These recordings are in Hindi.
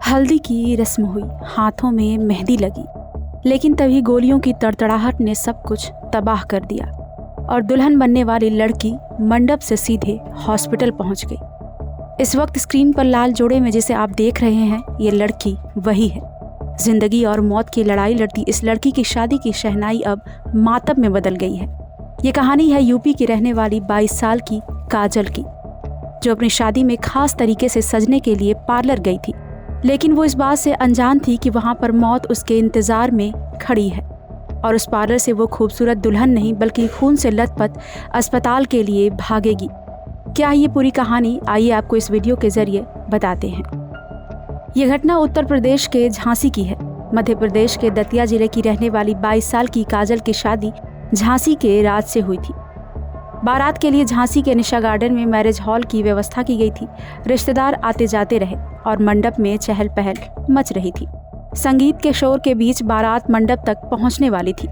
हल्दी की रस्म हुई, हाथों में मेहंदी लगी, लेकिन तभी गोलियों की तड़तड़ाहट ने सब कुछ तबाह कर दिया और दुल्हन बनने वाली लड़की मंडप से सीधे हॉस्पिटल पहुंच गई। इस वक्त स्क्रीन पर लाल जोड़े में जिसे आप देख रहे हैं, ये लड़की वही है। जिंदगी और मौत की लड़ाई लड़ती इस लड़की की शादी की शहनाई अब मातम में बदल गई है। ये कहानी है यूपी की रहने वाली 22 साल की काजल की, जो अपनी शादी में खास तरीके से सजने के लिए पार्लर गई थी, लेकिन वो इस बात से अनजान थी कि वहाँ पर मौत उसके इंतजार में खड़ी है और उस पार्लर से वो खूबसूरत दुल्हन नहीं बल्कि खून से लथपथ अस्पताल के लिए भागेगी। क्या है ये पूरी कहानी, आइए आपको इस वीडियो के जरिए बताते हैं। ये घटना उत्तर प्रदेश के झांसी की है। मध्य प्रदेश के दतिया जिले की रहने वाली 22 साल की काजल की शादी झांसी के राज से हुई थी। बारात के लिए झांसी के निशा गार्डन में मैरिज हॉल की व्यवस्था की गई थी। रिश्तेदार आते जाते रहे और मंडप में चहल पहल मच रही थी। संगीत के शोर के बीच बारात मंडप तक पहुंचने वाली थी।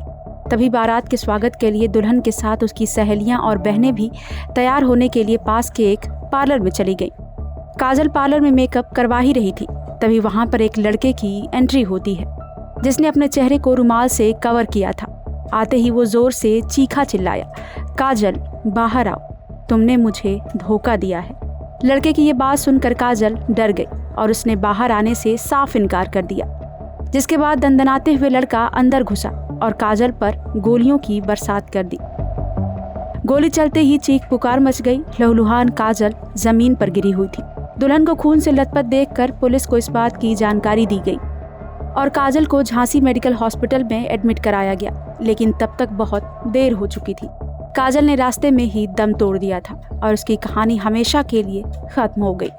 तभी बारात के स्वागत के लिए दुल्हन के साथ उसकी सहेलियां और बहनें भी तैयार होने के लिए पास के एक पार्लर में चली गई। काजल पार्लर में मेकअप करवा ही रही थी, तभी वहां पर एक लड़के की एंट्री होती है, जिसने अपने चेहरे को रुमाल से कवर किया था। आते ही वो जोर से चीखा चिल्लाया, काजल बाहर आओ, तुमने मुझे धोखा दिया है। लड़के की ये बात सुनकर काजल डर गई और उसने बाहर आने से साफ इनकार कर दिया, जिसके बाद दंदनाते हुए लड़का अंदर घुसा और काजल पर गोलियों की बरसात कर दी। गोली चलते ही चीख पुकार मच गई। लहूलुहान काजल जमीन पर गिरी हुई थी। दुल्हन को खून से लथपथ देखकर पुलिस को इस बात की जानकारी दी गई और काजल को झांसी मेडिकल हॉस्पिटल में एडमिट कराया गया, लेकिन तब तक बहुत देर हो चुकी थी। काजल ने रास्ते में ही दम तोड़ दिया था और उसकी कहानी हमेशा के लिए खत्म हो गई।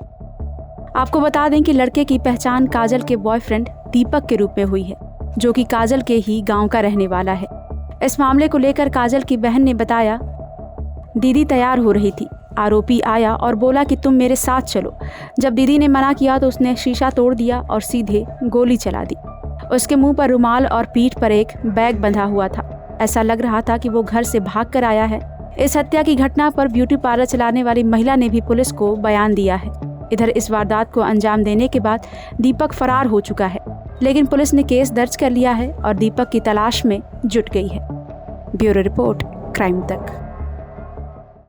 आपको बता दें कि लड़के की पहचान काजल के बॉयफ्रेंड दीपक के रूप में हुई है, जो कि काजल के ही गांव का रहने वाला है। इस मामले को लेकर काजल की बहन ने बताया, दीदी तैयार हो रही थी, आरोपी आया और बोला कि तुम मेरे साथ चलो। जब दीदी ने मना किया तो उसने शीशा तोड़ दिया और सीधे गोली चला दी। उसके मुंह पर रुमाल और पीठ पर एक बैग बंधा हुआ था। ऐसा लग रहा था कि वो घर से भाग कर आया है। इस हत्या की घटना पर ब्यूटी पार्लर चलाने वाली महिला ने भी पुलिस को बयान दिया है। इधर इस वारदात को अंजाम देने के बाद दीपक फरार हो चुका है, लेकिन पुलिस ने केस दर्ज कर लिया है और दीपक की तलाश में जुट गई है। ब्यूरो रिपोर्ट, क्राइम तक।